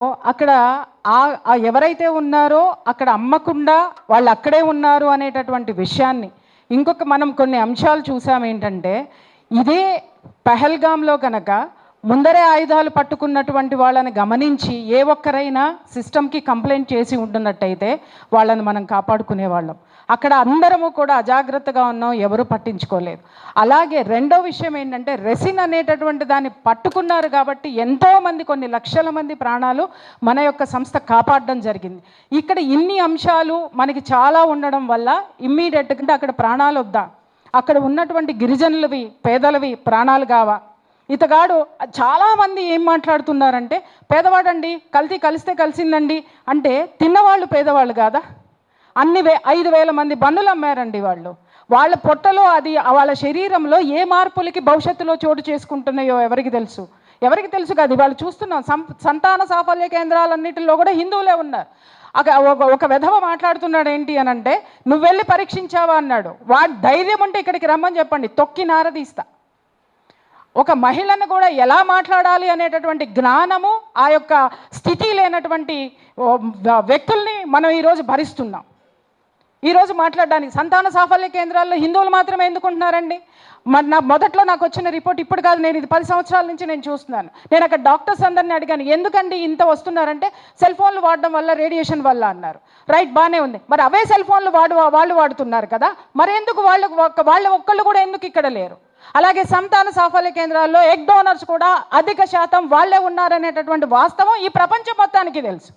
అక్కడ ఎవరైతే ఉన్నారో అక్కడ అమ్మకుండా వాళ్ళు అక్కడే ఉన్నారు అనేటటువంటి విషయాన్ని ఇంకొక మనం కొన్ని అంశాలు చూసాం. ఏంటంటే ఇదే పహల్గామ్లో కనుక ముందరే ఆయుధాలు పట్టుకున్నటువంటి వాళ్ళని గమనించి ఏ ఒక్కరైనా సిస్టమ్కి కంప్లైంట్ చేసి ఉంటున్నట్టయితే వాళ్ళని మనం కాపాడుకునేవాళ్ళం. అక్కడ అందరము కూడా అజాగ్రత్తగా ఉన్నాం, ఎవరు పట్టించుకోలేదు. అలాగే రెండో విషయం ఏంటంటే రెసిన్ అనేటటువంటి దాన్ని పట్టుకున్నారు కాబట్టి ఎంతోమంది, కొన్ని లక్షల మంది ప్రాణాలు మన యొక్క సంస్థ కాపాడడం జరిగింది. ఇక్కడ ఇన్ని అంశాలు మనకి చాలా ఉండడం వల్ల ఇమ్మీడియట్గా అక్కడ ప్రాణాలు వద్దా, అక్కడ ఉన్నటువంటి గిరిజనులవి పేదలవి ప్రాణాలు కావా? ఇతగాడు చాలామంది ఏం మాట్లాడుతున్నారంటే పేదవాడండి, కలిస్తే కలిసిందండి అంటే తిన్నవాళ్ళు పేదవాళ్ళు కాదా? 5,000 మంది బన్నులు అమ్మారండి వాళ్ళు. వాళ్ళ పొట్టలో అది వాళ్ళ శరీరంలో ఏ మార్పులకి భవిష్యత్తులో చోటు చేసుకుంటున్నాయో ఎవరికి తెలుసు? ఎవరికి తెలుసు కాదు. వాళ్ళు చూస్తున్నాం సంతాన సాఫల్య కేంద్రాలన్నిటిలో కూడా హిందువులే ఉన్నారు. ఒక విధవ మాట్లాడుతున్నాడు ఏంటి అని అంటే, నువ్వు వెళ్ళి పరీక్షించావా అన్నాడు. వాడు ధైర్యం ఉంటే ఇక్కడికి రమ్మని చెప్పండి, తొక్కి నారదీస్తా. ఒక మహిళను కూడా ఎలా మాట్లాడాలి అనేటటువంటి జ్ఞానము, ఆ యొక్క స్థితి లేనటువంటి వ్యక్తుల్ని మనం ఈరోజు భరిస్తున్నాం. ఈరోజు మాట్లాడడానికి సంతాన సాఫల్య కేంద్రాల్లో హిందువులు మాత్రమే ఎందుకుంటున్నారండి? మొదట్లో నాకు వచ్చిన రిపోర్ట్ ఇప్పుడు కాదు, నేను ఇది 10 సంవత్సరాల నుంచి నేను చూస్తున్నాను. నేను అక్కడ డాక్టర్స్ అందరిని అడిగాను, ఎందుకండి ఇంత వస్తున్నారంటే సెల్ ఫోన్లు వాడడం వల్ల, రేడియేషన్ వల్ల అన్నారు. రైట్, బాగానే ఉంది. మరి అవే సెల్ ఫోన్లు వాళ్ళు వాడుతున్నారు కదా, మరి ఎందుకు వాళ్ళ ఒక్కళ్ళు కూడా ఎందుకు ఇక్కడ లేరు? అలాగే సంతాన సాఫల్య కేంద్రాల్లో ఎగ్ డోనర్స్ కూడా అధిక శాతం వాళ్ళే ఉన్నారనేటటువంటి వాస్తవం ఈ ప్రపంచం మొత్తానికి తెలుసు.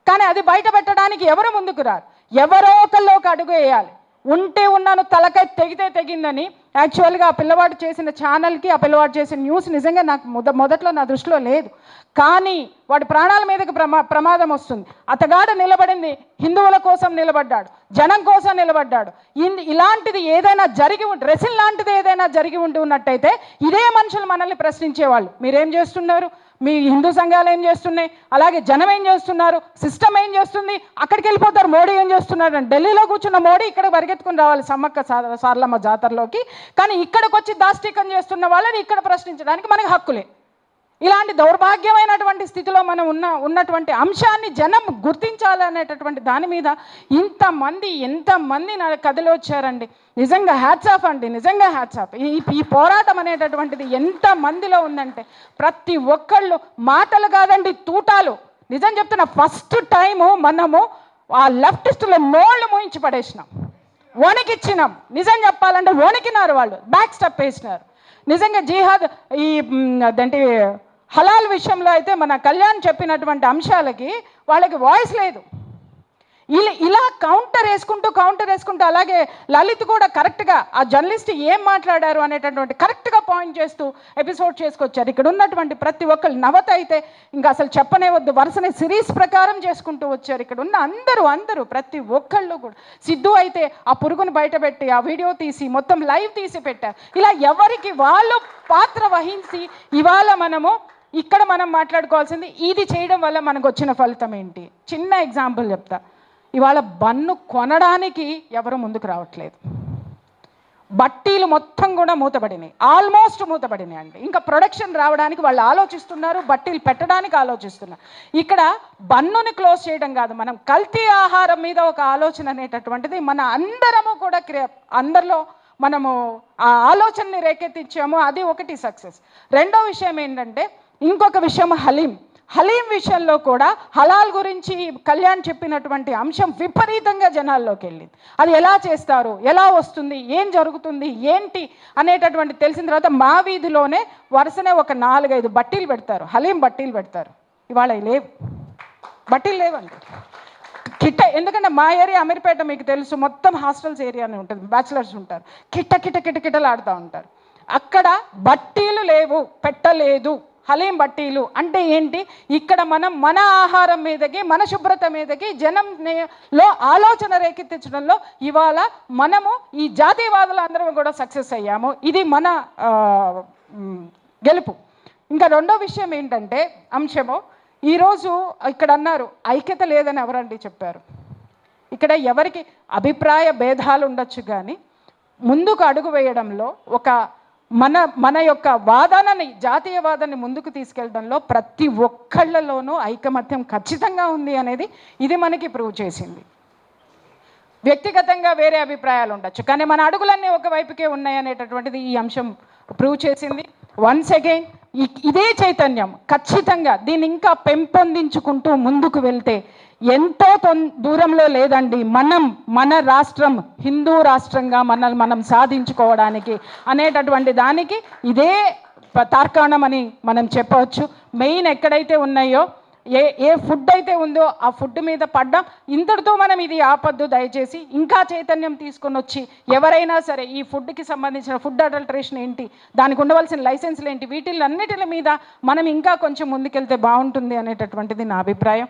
కానీ అది బయట పెట్టడానికి ఎవరు ముందుకు రారు. ఎవరో ఒకళ్ళు ఒక అడుగు వేయాలి. ఉంటే ఉన్నాను, తలకై తెగితే తెగిందని యాక్చువల్గా ఆ పిల్లవాడు చేసిన ఛానల్కి, ఆ పిల్లవాడు చేసిన న్యూస్ నిజంగా నాకు మొదట్లో నా దృష్టిలో లేదు. కానీ వాడి ప్రాణాల మీదకి ప్రమాదం వస్తుంది. అతగాడు నిలబడింది హిందువుల కోసం నిలబడ్డాడు, జనం కోసం నిలబడ్డాడు. ఇలాంటిది ఏదైనా జరిగి రెసిన్ లాంటిది ఏదైనా జరిగి ఉన్నట్టయితే ఇదే మనుషులు మనల్ని ప్రశ్నించేవాళ్ళు. మీరేం చేస్తున్నారు, మీ హిందూ సంఘాలు ఏం చేస్తున్నాయి, అలాగే జనం ఏం చేస్తున్నారు, సిస్టమ్ ఏం చేస్తుంది, అక్కడికి వెళ్ళిపోతారు. మోడీ ఏం చేస్తున్నాడు అని ఢిల్లీలో కూర్చున్న మోడీ ఇక్కడ పరిగెత్తుకుని రావాలి సమ్మక్క సారలమ్మ జాతరలోకి. కానీ ఇక్కడికి వచ్చి దాష్టికం చేస్తున్న వాళ్ళని ఇక్కడ ప్రశ్నించడానికి మనకి హక్కులే. ఇలాంటి దౌర్భాగ్యమైనటువంటి స్థితిలో మనం ఉన్నటువంటి అంశాన్ని జనం గుర్తించాలనేటటువంటి దాని మీద ఎంతమంది కదిలి వచ్చారండి. నిజంగా హ్యాట్స్ ఆఫ్ అండి, నిజంగా హ్యాట్స్ ఆఫ్. ఈ పోరాటం అనేటటువంటిది ఎంతమందిలో ఉందంటే ప్రతి ఒక్కళ్ళు మాటలు కాదండి, తూటాలు. నిజం చెప్తున్నా, ఫస్ట్ టైము మనము ఆ లెఫ్టిస్టుల నోళ్ళు మూయించి పడేసినాం, వణికిచ్చినాం. నిజం చెప్పాలంటే వణికినారు వాళ్ళు, బ్యాక్ స్టెప్ వేసినారు. నిజంగా జిహాద్ అదేంటి హలాల్ విషయంలో అయితే మన కళ్యాణ్ చెప్పినటువంటి అంశాలకి వాళ్ళకి వాయిస్ లేదు. ఇలా కౌంటర్ వేసుకుంటూ అలాగే లలిత్ కూడా కరెక్ట్గా ఆ జర్నలిస్ట్ ఏం మాట్లాడారు అనేటటువంటి కరెక్ట్గా పాయింట్ చేస్తూ ఎపిసోడ్ చేసుకొచ్చారు. ఇక్కడ ఉన్నటువంటి ప్రతి ఒక్కరు, నవత అయితే ఇంకా అసలు చెప్పనే వద్దు, వరుసనే సిరీస్ ప్రకారం చేసుకుంటూ వచ్చారు. ఇక్కడ ఉన్న అందరూ ప్రతి ఒక్కళ్ళు కూడా. సిద్ధు అయితే ఆ పురుగును బయటపెట్టి ఆ వీడియో తీసి మొత్తం లైవ్ తీసి పెట్టారు. ఇలా ఎవరికి వాళ్ళు పాత్ర వహించి ఇవాళ మనం మాట్లాడుకోవాల్సింది ఇది చేయడం వల్ల మనకు వచ్చిన ఫలితం ఏంటి. చిన్న ఎగ్జాంపుల్ చెప్తా. ఇవాళ బన్ను కొనడానికి ఎవరు ముందుకు రావట్లేదు. బట్టీలు మొత్తం కూడా మూతబడినాయి, ఆల్మోస్ట్ మూతబడినాయి అండి. ఇంకా ప్రొడక్షన్ రావడానికి వాళ్ళు ఆలోచిస్తున్నారు, బట్టీలు పెట్టడానికి ఆలోచిస్తున్నారు. ఇక్కడ బన్నుని క్లోజ్ చేయడం కాదు, మనం కల్తీ ఆహారం మీద ఒక ఆలోచన అనేటటువంటిది మన అందరము కూడా అందరిలో మనము ఆ ఆలోచనని రేకెత్తించాము. అది ఒకటి సక్సెస్. రెండో విషయం ఏంటంటే, ఇంకొక విషయం హలీం విషయంలో కూడా హలాల్ గురించి కళ్యాణ్ చెప్పినటువంటి అంశం విపరీతంగా జనాల్లోకి వెళ్ళింది. అది ఎలా చేస్తారు, ఎలా వస్తుంది, ఏం జరుగుతుంది ఏంటి అనేటటువంటి తెలిసిన తర్వాత మా వీధిలోనే వరుసనే ఒక 4-5 బట్టీలు పెడతారు, హలీం బట్టీలు పెడతారు. ఇవాళ బట్టీలు లేవండి. ఎందుకంటే మా ఏరియా అమీర్పేట మీకు తెలుసు, మొత్తం హాస్టల్స్ ఏరియానే ఉంటుంది, బ్యాచిలర్స్ ఉంటారు, కిటలాడుతూ ఉంటారు. అక్కడ బట్టీలు లేవు, పెట్టలేదు. హలీం బట్టీలు అంటే ఏంటి? ఇక్కడ మన ఆహారం మీదకి, మన శుభ్రత మీదకి జనంలో ఆలోచన రేకెత్తించడంలో ఇవాళ మనము ఈ జాతీయవాదులు అందరం కూడా సక్సెస్ అయ్యాము. ఇది మన గెలుపు. ఇంకా రెండో విషయం ఏంటంటే అంశము, ఈరోజు ఇక్కడ అన్నారు ఐక్యత లేదని ఎవరండి చెప్పారు? ఇక్కడ ఎవరికి అభిప్రాయ భేదాలు ఉండొచ్చు, కానీ ముందుకు అడుగు వేయడంలో మన మన యొక్క వాదనని, జాతీయవాదాన్ని ముందుకు తీసుకెళ్ళడంలో ప్రతి ఒక్కళ్ళలోనూ ఐకమత్యం ఖచ్చితంగా ఉంది అనేది ఇది మనకి ప్రూవ్ చేసింది. వ్యక్తిగతంగా వేరే అభిప్రాయాలు ఉండొచ్చు, కానీ మన అడుగులన్నీ ఒకవైపుకే ఉన్నాయనేటటువంటిది ఈ అంశం ప్రూవ్ చేసింది. వన్స్ అగైన్ ఇదే చైతన్యం ఖచ్చితంగా దీన్ని ఇంకా పెంపొందించుకుంటూ ముందుకు వెళ్తే ఎంతో దూరంలో లేదండి, మన రాష్ట్రం హిందూ రాష్ట్రంగా మనల్ని మనం సాధించుకోవడానికి అనేటటువంటి దానికి ఇదే తార్కాణం అని మనం చెప్పవచ్చు. మెయిన్ ఎక్కడైతే ఉన్నాయో ఏ ఫుడ్ అయితే ఉందో ఆ ఫుడ్ మీద పడ్డాం. ఇంతటితో మనం ఇది ఆపద్దు, దయచేసి ఇంకా చైతన్యం తీసుకొని వచ్చి ఎవరైనా సరే ఈ ఫుడ్కి సంబంధించిన ఫుడ్ అడల్టరేషన్ ఏంటి, దానికి ఉండవలసిన లైసెన్స్లు ఏంటి, వీటిలన్నిటి మీద మనం ఇంకా కొంచెం ముందుకెళ్తే బాగుంటుంది అనేటటువంటిది నా అభిప్రాయం.